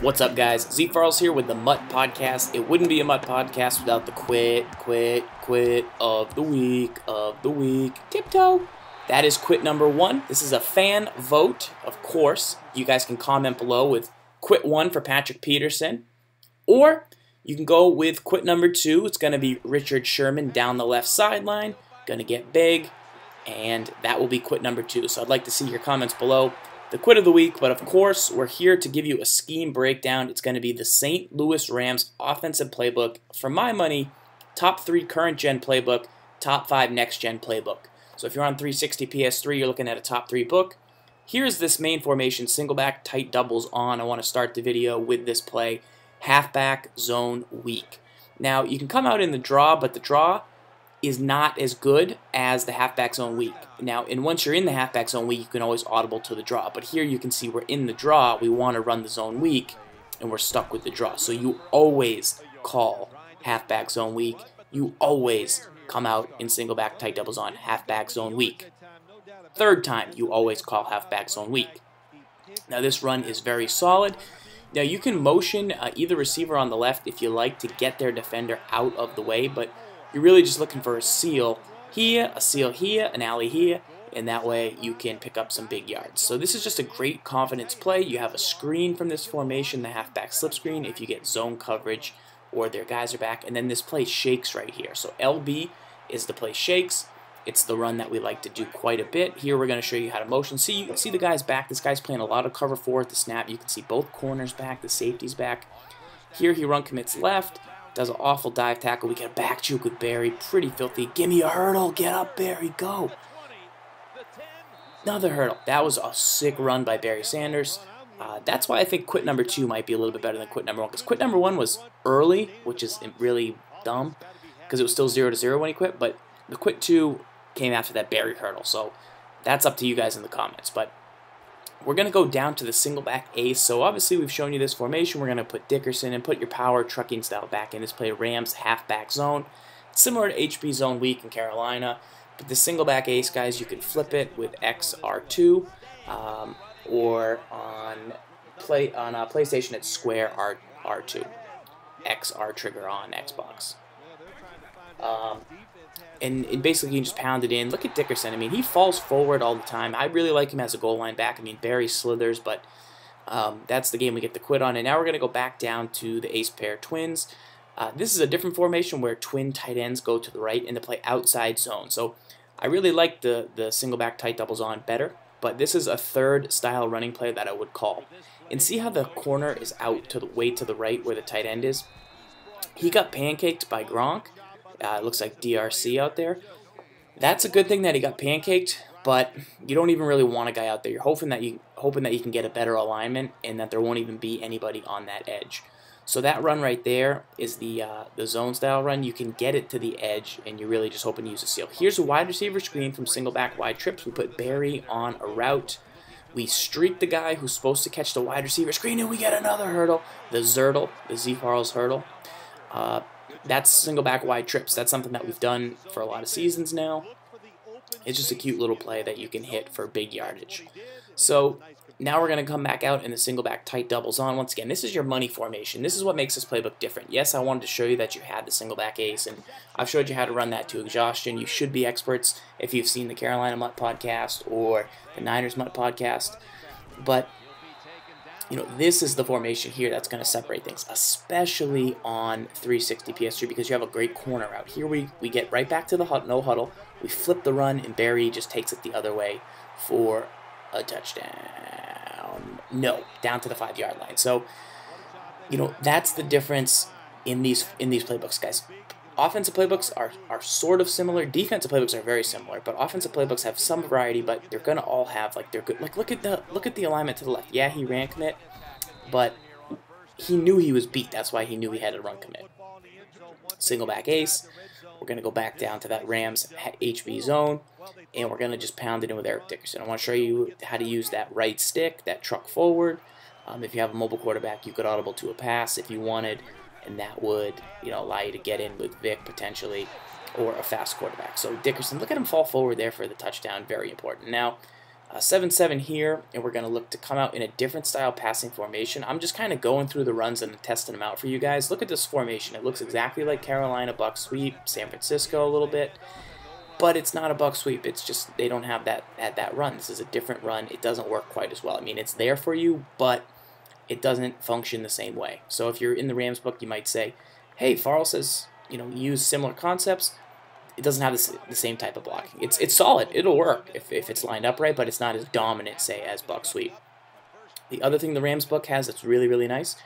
What's up, guys? ZFarls here with the MUT podcast. It wouldn't be a MUT podcast without the quit of the week. Tiptoe. That is quit number 1. This is a fan vote, of course. You guys can comment below with quit 1 for Patrick Peterson. Or you can go with quit number 2. It's going to be Richard Sherman down the left sideline. Going to get big. And that will be quit number 2. So I'd like to see your comments below. The quit of the week, but of course, we're here to give you a scheme breakdown. It's going to be the St. Louis Rams Offensive Playbook. For my money, top 3 current-gen playbook, top 5 next-gen playbook. So if you're on 360 PS3, you're looking at a top 3 book. Here's this main formation, single back, tight doubles on. I want to start the video with this play, halfback zone weak. Now, you can come out in the draw, but the draw is not as good as the halfback zone weak. Now, and once you're in the halfback zone weak, you can always audible to the draw. But here you can see we're in the draw. We want to run the zone weak, and we're stuck with the draw. So you always call halfback zone weak. You always come out in single back tight doubles on halfback zone weak. Third time, you always call halfback zone weak. Now, this run is very solid. Now, you can motion either receiver on the left if you like to get their defender out of the way, but you're really just looking for a seal here, an alley here, and that way you can pick up some big yards. So this is just a great confidence play. You have a screen from this formation, the halfback slip screen, if you get zone coverage or their guys are back, and then this play shakes right here. So LB is the play shakes. It's the run that we like to do quite a bit. Here we're going to show you how to motion. See, you can see the guy's back. This guy's playing a lot of cover 4 at the snap. You can see both corners back, the safety's back. Here he run commits left. Does an awful dive tackle. We get a back juke with Barry. Pretty filthy. Give me a hurdle. Get up, Barry. Go. Another hurdle. That was a sick run by Barry Sanders. That's why I think quit number 2 might be a little bit better than quit number 1. Because quit number 1 was early, which is really dumb. Because it was still 0-0 when he quit. But the quit 2 came after that Barry hurdle. So that's up to you guys in the comments. But we're going to go down to the single back ace. So obviously we've shown you this formation. We're going to put Dickerson and put your power trucking style back in. This play Rams halfback zone. Similar to HB zone weak in Carolina. But the single back ace, guys, you can flip it with XR2 or on PlayStation it's square R2. XR trigger on Xbox. And basically you can just pound it in. Look at Dickerson. I mean, he falls forward all the time. I really like him as a goal line back. I mean, Barry slithers, but that's the game we get the quit on. And now we're going to go back down to the ace pair twins. This is a different formation where twin tight ends go to the right and to play outside zone. So I really like the single back tight doubles on better, but this is a third style running play that I would call. And see how the corner is out to the way to the right where the tight end is? He got pancaked by Gronk. It looks like DRC out there. That's a good thing that he got pancaked, but you don't even really want a guy out there. You're hoping that you can get a better alignment and that there won't even be anybody on that edge. So that run right there is the zone style run. You can get it to the edge, and you're really just hoping to use a seal. Here's a wide receiver screen from single back wide trips. We put Barry on a route. We streak the guy who's supposed to catch the wide receiver screen, and we get another hurdle. The ZFarls hurdle. That's single back wide trips. That's something that we've done for a lot of seasons now. It's just a cute little play that you can hit for big yardage. So now we're going to come back out in the single back tight doubles on. Once again, this is your money formation. This is what makes this playbook different. Yes, I wanted to show you that you had the single back ace, and I've showed you how to run that to exhaustion. You should be experts if you've seen the Carolina MUT podcast or the Niners MUT podcast. But you know, this is the formation here that's going to separate things, especially on 360 PS3 because you have a great corner out. Here we get right back to the no huddle. We flip the run, and Barry just takes it the other way for a touchdown. No, down to the 5-yard line. So, you know, that's the difference in these playbooks, guys. Offensive playbooks are sort of similar. Defensive playbooks are very similar, but offensive playbooks have some variety, but they're gonna all have like they're good. Like look at the alignment to the left. Yeah, he ran commit, but he knew he was beat. That's why he knew he had to run commit. Single back ace. We're gonna go back down to that Rams HB zone, and we're gonna just pound it in with Eric Dickerson. I want to show you how to use that right stick, that truck forward. If you have a mobile quarterback, you could audible to a pass if you wanted. And that would, you know, allow you to get in with Vic potentially, or a fast quarterback. So Dickerson, look at him fall forward there for the touchdown. Very important. Now, 7-7 here, and we're going to look to come out in a different style passing formation. I'm just kind of going through the runs and testing them out for you guys. Look at this formation. It looks exactly like Carolina buck sweep, San Francisco a little bit, but it's not a buck sweep. It's just they don't have that run. This is a different run. It doesn't work quite as well. I mean, it's there for you, but it doesn't function the same way. So if you're in the Rams book, you might say, hey, Farl says, use similar concepts. It doesn't have the same type of blocking. It's solid. It'll work if it's lined up right, but it's not as dominant, say, as buck sweep. The other thing the Rams book has that's really, really nice,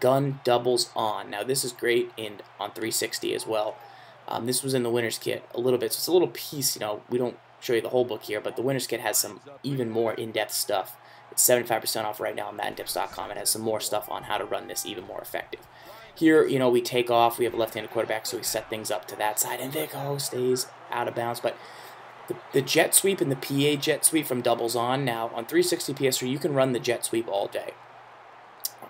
gun doubles on. Now, this is great on 360 as well. This was in the winner's kit a little bit, so it's a little piece. We don't show you the whole book here, but the winner's kit has some even more in-depth stuff. It's 75% off right now on MaddenTips.com. It has some more stuff on how to run this even more effective. Here, we take off. We have a left-handed quarterback, so we set things up to that side, and Vico stays out of bounds. But the jet sweep and the PA jet sweep from doubles on. Now, on 360 PS3, you can run the jet sweep all day.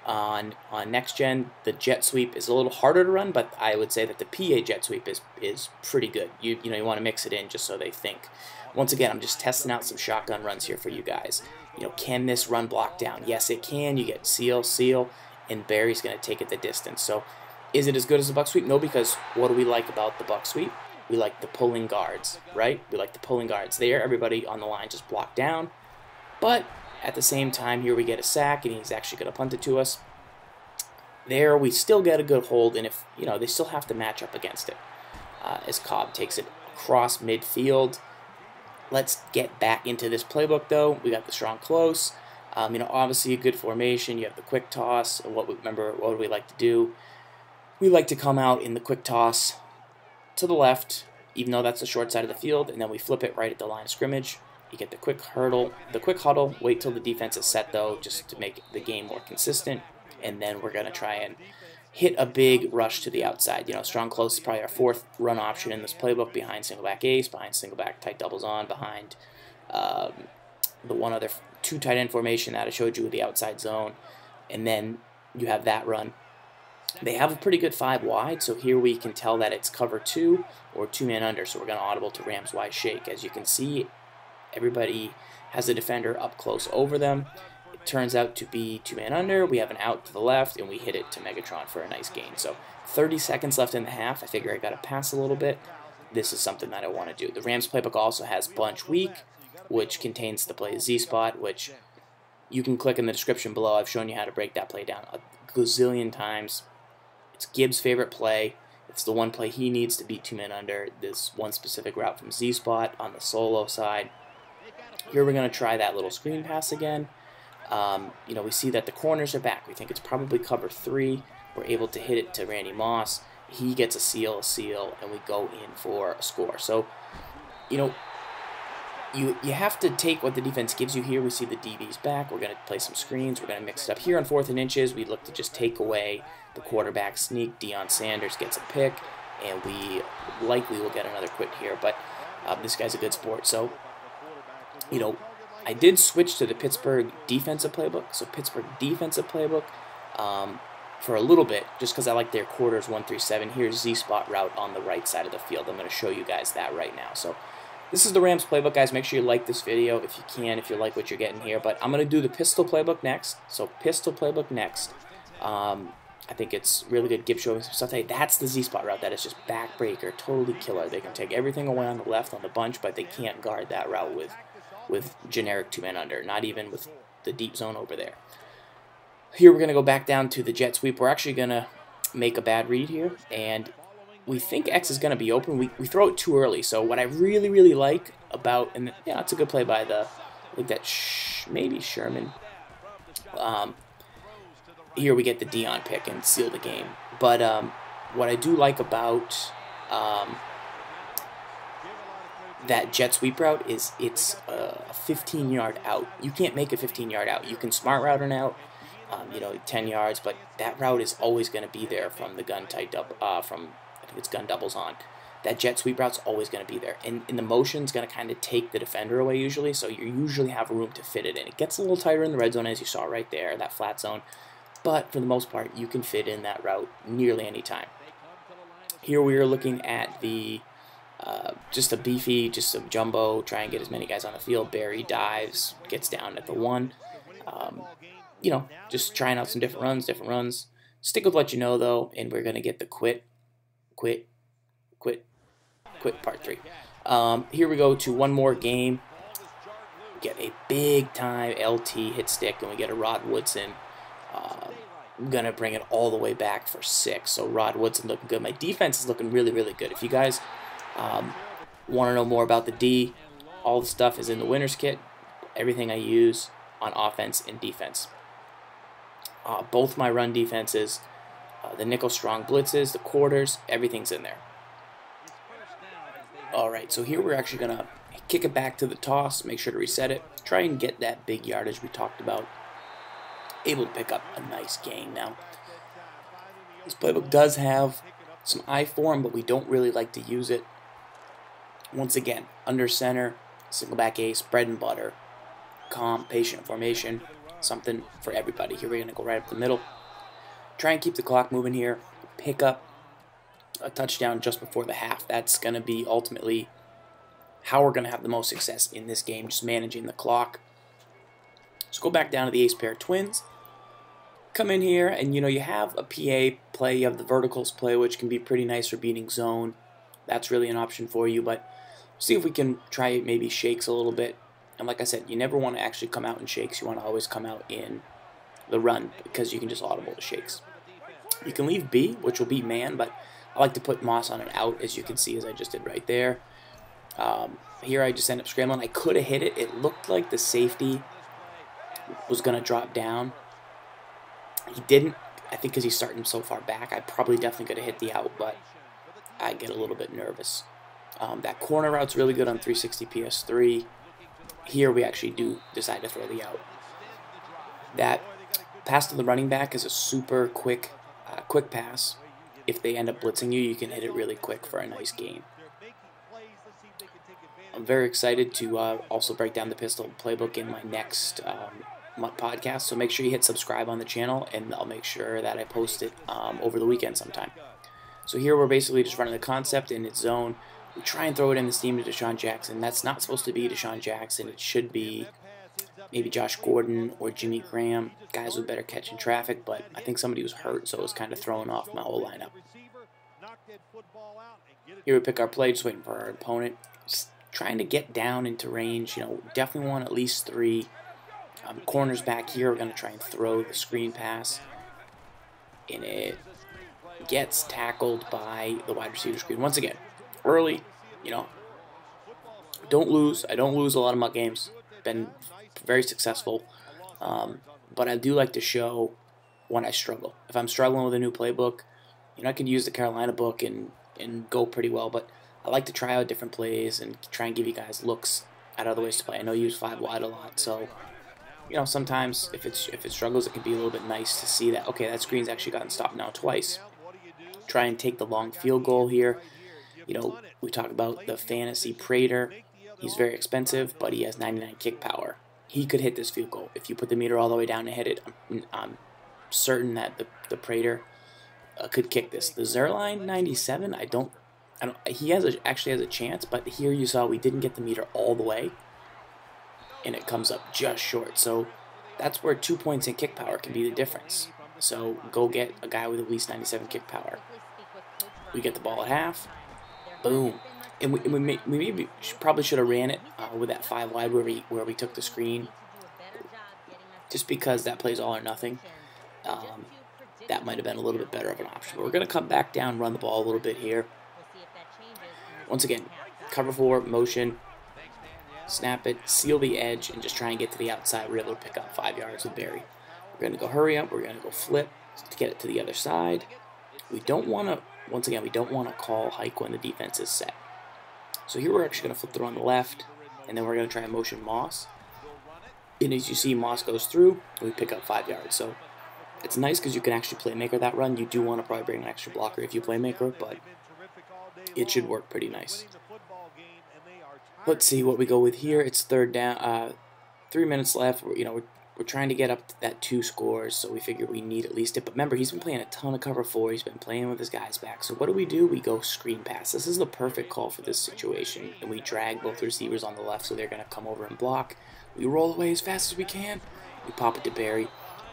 On next gen, the jet sweep is a little harder to run, but I would say that the PA jet sweep is pretty good. You want to mix it in just so they think. Once again, I'm just testing out some shotgun runs here for you guys. Can this run block down? Yes, it can. You get seal, and Barry's going to take it the distance. So is it as good as the buck sweep? No, because what do we like about the buck sweep? We like the pulling guards, right? We like the pulling guards there. Everybody on the line just block down. But at the same time, here we get a sack, and he's actually going to punt it to us. There, we still get a good hold, and if they still have to match up against it. As Cobb takes it across midfield. Let's get back into this playbook, though. We got the strong close. Obviously a good formation. You have the quick toss. What do we like to do? We like to come out in the quick toss to the left, even though that's the short side of the field, and then we flip it right at the line of scrimmage. You get the quick huddle. Wait till the defense is set, though, just to make the game more consistent, and then we're going to try and hit a big rush to the outside. Strong close is probably our fourth run option in this playbook, behind single back ace, behind single back tight doubles on, behind the one other two tight end formation that I showed you with the outside zone, and then you have that run. They have a pretty good 5 wide, so here we can tell that it's cover 2 or 2-man under, so we're going to audible to Rams wide shake. As you can see, everybody has a defender up close over them. It turns out to be 2-man under. We have an out to the left, and we hit it to Megatron for a nice gain. So 30 seconds left in the half. I figure I got to pass a little bit. This is something that I want to do. The Rams playbook also has bunch weak, which contains the play Z-spot, which you can click in the description below. I've shown you how to break that play down a gazillion times. It's Gibbs' favorite play. It's the one play he needs to beat 2-man under. This one specific route from Z-spot on the solo side. Here we're going to try that little screen pass again. We see that the corners are back. We think it's probably cover 3. We're able to hit it to Randy Moss. He gets a seal, and we go in for a score. So, you have to take what the defense gives you here. We see the DB's back. We're going to play some screens. We're going to mix it up. Here on 4th and inches, we look to just take away the quarterback sneak. Deion Sanders gets a pick, and we likely will get another quit here. But this guy's a good sport. So, I did switch to the Pittsburgh defensive playbook. So Pittsburgh defensive playbook for a little bit, just because I like their quarters 1-3-7. Here's Z-spot route on the right side of the field. I'm going to show you guys that right now. So this is the Rams playbook, guys. Make sure you like this video if you can, if you like what you're getting here. But I'm going to do the pistol playbook next. So pistol playbook next. I think it's really good. Gibbs showing some stuff. Hey, that's the Z-spot route. That is just backbreaker, totally killer. They can take everything away on the left on the bunch, but they can't guard that route with generic 2-man under, not even with the deep zone over there. Here we're going to go back down to the jet sweep. We're actually going to make a bad read here, and we think X is going to be open. We throw it too early. So what I really, really like about, and yeah, it's a good play by I think that maybe Sherman. Here we get the Deion pick and seal the game. But what I do like about that jet sweep route is it's a 15-yard out. You can't make a 15-yard out. You can smart route an out, 10 yards, but that route is always going to be there from the gun tight double, I think it's gun doubles on. That jet sweep route's always going to be there. And the motion's going to kind of take the defender away usually, so you usually have room to fit it in. It gets a little tighter in the red zone, as you saw right there, that flat zone. But for the most part, you can fit in that route nearly any time. Here we are looking at the Just a beefy, just a jumbo, try and get as many guys on the field. Barry dives, gets down at the 1. You know, just trying out some different runs. Stick with what you know, though, and we're going to get the quit part 3. Here we go to one more game. Get a big-time LT hit stick, and we get a Rod Woodson. I'm going to bring it all the way back for 6. So Rod Woodson looking good. My defense is looking really, really good. If you guys want to know more about the D, all the stuff is in the winner's kit. Everything I use on offense and defense. Both my run defenses, the nickel strong blitzes, the quarters, everything's in there. Alright, so here we're actually going to kick it back to the toss, make sure to reset it, try and get that big yardage we talked about. Able to pick up a nice gain now. This playbook does have some I form, but we don't really like to use it. Once again, under center, single back ace, bread and butter, calm, patient formation, something for everybody. Here we're going to go right up the middle. Try and keep the clock moving here. Pick up a touchdown just before the half. That's going to be ultimately how we're going to have the most success in this game, just managing the clock. So go back down to the ace pair twins. Come in here, and you know, you have a PA play, you have the verticals play, which can be pretty nice for beating zone. That's really an option for you, but see if we can try maybe shakes a little bit. And like I said, you never want to actually come out in shakes. You want to always come out in the run because you can just audible the shakes. You can leave B, which will be man, but I like to put Moss on an out, as you can see, as I just did right there. Here I just end up scrambling. I could have hit it. It looked like the safety was going to drop down. He didn't, I think, because he's starting so far back. I probably definitely could have hit the out, but I get a little bit nervous. That corner route's really good on 360 PS3. Here we actually do decide to throw the out. That pass to the running back is a super quick pass. If they end up blitzing you, you can hit it really quick for a nice gain. I'm very excited to also break down the pistol playbook in my next MUT podcast, so make sure you hit subscribe on the channel, and I'll make sure that I post it over the weekend sometime. So here we're basically just running the concept in its zone. We try and throw it in the seam to Deshaun Jackson. That's not supposed to be Deshaun Jackson. It should be maybe Josh Gordon or Jimmy Graham, guys with better catch in traffic, but I think somebody was hurt, so it was kind of throwing off my whole lineup. Here we pick our play, just waiting for our opponent. Just trying to get down into range. You know, definitely want at least 3. Corners back here, we're going to try and throw the screen pass. And it gets tackled by the wide receiver screen. Once again, early, you know, don't lose. I don't lose a lot of MUT games. Been very successful. But I do like to show when I struggle. If I'm struggling with a new playbook, you know, I can use the Carolina book and go pretty well, but I like to try out different plays and try and give you guys looks at other ways to play. I know you use 5 wide a lot, so you know, sometimes if it struggles, it can be a little bit nice to see that, okay, that screen's actually gotten stopped now twice. Try and take the long field goal here. You know, we talk about the fantasy Prater. He's very expensive, but he has 99 kick power. He could hit this field goal. If you put the meter all the way down and hit it, I'm certain that the Prater could kick this. The Zerline 97, I don't. He actually has a chance, but here you saw we didn't get the meter all the way, and it comes up just short. So that's where 2 points in kick power can be the difference. So go get a guy with at least 97 kick power. We get the ball at half. Boom. And we maybe probably should have ran it with that 5 wide where we took the screen, just because that plays all or nothing. That might have been a little bit better of an option. But we're going to come back down, run the ball a little bit here. Once again, cover 4, motion, snap it, seal the edge, and just try and get to the outside. We're able to pick up 5 yards with Barry. We're going to go hurry up. We're going to go flip to get it to the other side. We don't want to, once again, we don't want to call hike when the defense is set. So here we're actually going to flip through on the left, and then we're going to try and motion Moss. And as you see, Moss goes through, and we pick up 5 yards. So it's nice because you can actually playmaker that run. You do want to probably bring an extra blocker if you playmaker, but it should work pretty nice. Let's see what we go with here. It's third down. 3 minutes left. We're We're trying to get up to that 2 scores, so we figure we need at least it. But remember, he's been playing a ton of cover 4. He's been playing with his guys back. So what do? We go screen pass. This is the perfect call for this situation. And we drag both receivers on the left, so they're going to come over and block. We roll away as fast as we can. We pop it to Barry,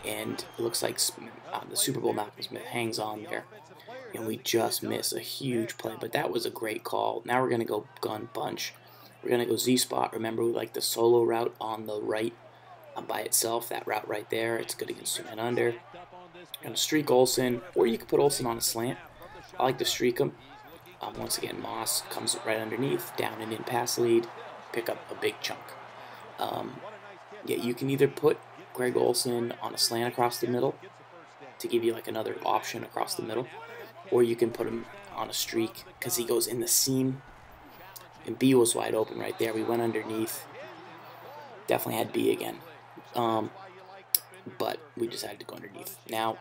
and it looks like the Super Bowl Malcolm Smith hangs on there. And we just miss a huge play. But that was a great call. Now we're going to go gun bunch. We're going to go Z-spot. Remember, we like the solo route on the right. By itself, that route right there, it's good against 2 men under. Gonna streak Olsen, or you could put Olsen on a slant. I like to streak him. Once again, Moss comes right underneath, down and in pass lead, pick up a big chunk. Yeah, you can either put Greg Olsen on a slant across the middle to give you like another option across the middle, or you can put him on a streak because he goes in the seam. And B was wide open right there. We went underneath. Definitely had B again. But we decided to go underneath. Now,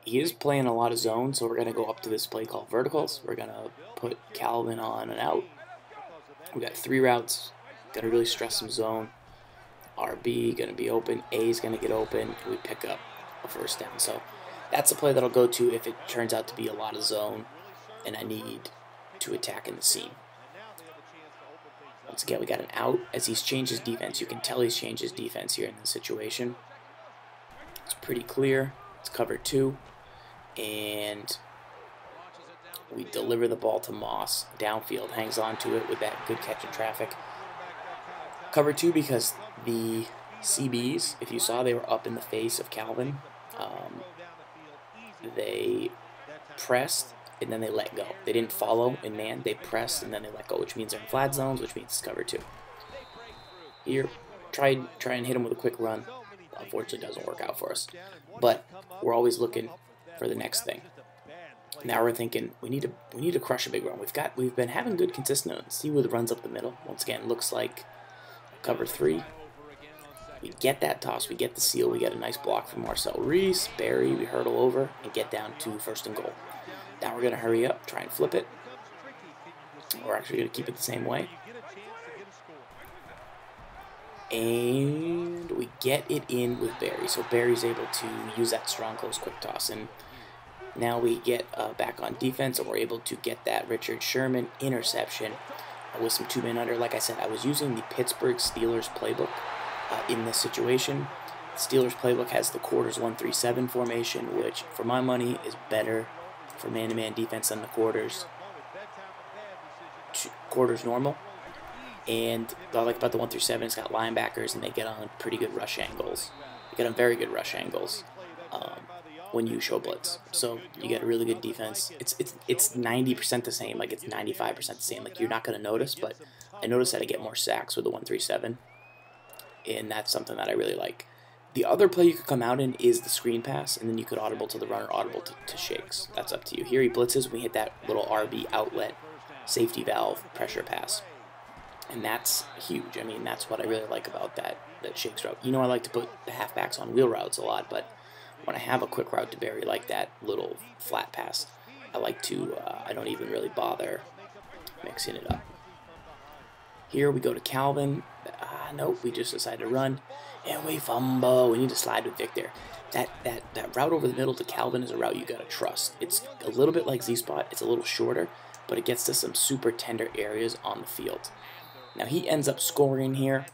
he is playing a lot of zone, so we're going to go up to this play called verticals. We're going to put Calvin on and out. We got 3 routes. Got to really stress some zone. RB going to be open. A is going to get open. And we pick up a first down. So that's a play that I'll go to if it turns out to be a lot of zone and I need to attack in the seam. Once again, we got an out as he's changed his defense. You can tell he's changed his defense here in this situation. It's pretty clear. It's cover 2. And we deliver the ball to Moss. Downfield, hangs on to it with that good catch in traffic. Cover 2 because the CBs, if you saw, they were up in the face of Calvin. They pressed and then they let go. They didn't follow in man. They pressed and then they let go, which means they're in flat zones, which means it's cover 2. Here, try and hit him with a quick run. Unfortunately, doesn't work out for us. But we're always looking for the next thing. Now we're thinking we need to crush a big run. We've been having good consistency with runs up the middle. Once again, looks like cover 3. We get that toss, we get the seal, we get a nice block from Marcel Reese, Barry, we hurdle over and get down to 1st and goal. Now we're going to hurry up, try and flip it. We're actually going to keep it the same way. And we get it in with Barry. So Barry's able to use that strong close quick toss. And now we get back on defense and we're able to get that Richard Sherman interception with some 2 men under. Like I said, I was using the Pittsburgh Steelers playbook in this situation. The Steelers playbook has the quarters 1-3-7 formation, which for my money is better for man-to-man defense than the quarters normal. And what I like about the 1-3-7, it's got linebackers and they get on pretty good rush angles. They get on very good rush angles when you show blitz. So you get a really good defense. It's 90% the same, like it's 95% the same. Like you're not going to notice, but I noticed that I get more sacks with the 1-3-7, and that's something that I really like. The other play you could come out in is the screen pass, and then you could audible to the runner, audible to shakes. That's up to you. Here he blitzes, we hit that little RB outlet, safety valve, pressure pass. And that's huge. I mean, that's what I really like about that shakes route. You know, I like to put the halfbacks on wheel routes a lot, but when I have a quick route to Barry like that little flat pass, I like to, I don't even really bother mixing it up. Here we go to Calvin. Nope, we just decided to run. And we fumble. We need to slide with Victor. That route over the middle to Calvin is a route you got to trust. It's a little bit like Z-spot. It's a little shorter, but it gets to some super tender areas on the field. Now he ends up scoring here,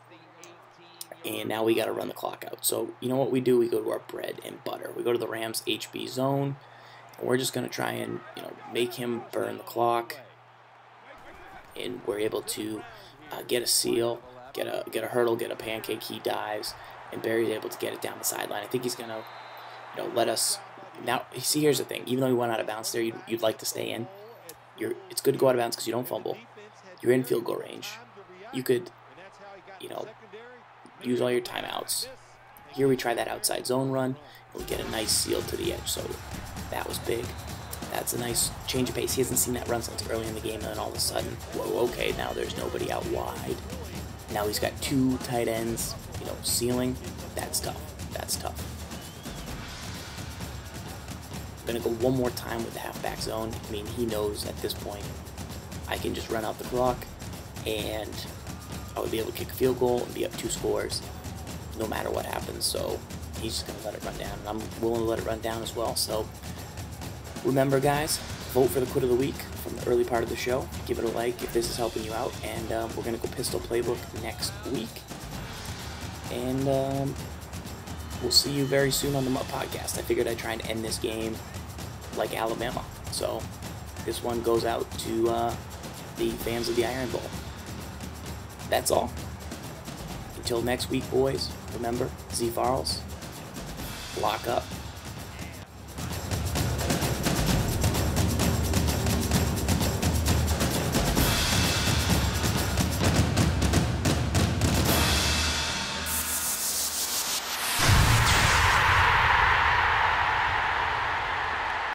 and now we got to run the clock out. So you know what we do? We go to our bread and butter. We go to the Rams HB zone, and we're just going to try and make him burn the clock. And we're able to get a seal, get a hurdle, get a pancake. He dives, and Barry's able to get it down the sideline. I think he's going to let us. Now, see, here's the thing. Even though we went out of bounds there, you'd like to stay in. It's good to go out of bounds because you don't fumble. You're in field goal range. You could, use all your timeouts. Here we try that outside zone run, and we get a nice seal to the edge. So that was big. That's a nice change of pace. He hasn't seen that run since early in the game, and then all of a sudden, whoa, okay, now there's nobody out wide. Now he's got 2 tight ends, sealing. That's tough. That's tough. I'm going to go one more time with the halfback zone. I mean, he knows at this point I can just run out the clock, and I would be able to kick a field goal and be up 2 scores. no matter what happens. So he's just going to let it run down, and I'm willing to let it run down as well. So remember, guys, vote for the quit of the week from the early part of the show. Give it a like if this is helping you out, and we're going to go Pistol Playbook next week. And we'll see you very soon on the MUT podcast. I figured I'd try and end this game like Alabama. So this one goes out to the fans of the Iron Bowl. That's all. Until next week, boys, remember, ZFarls, lock up.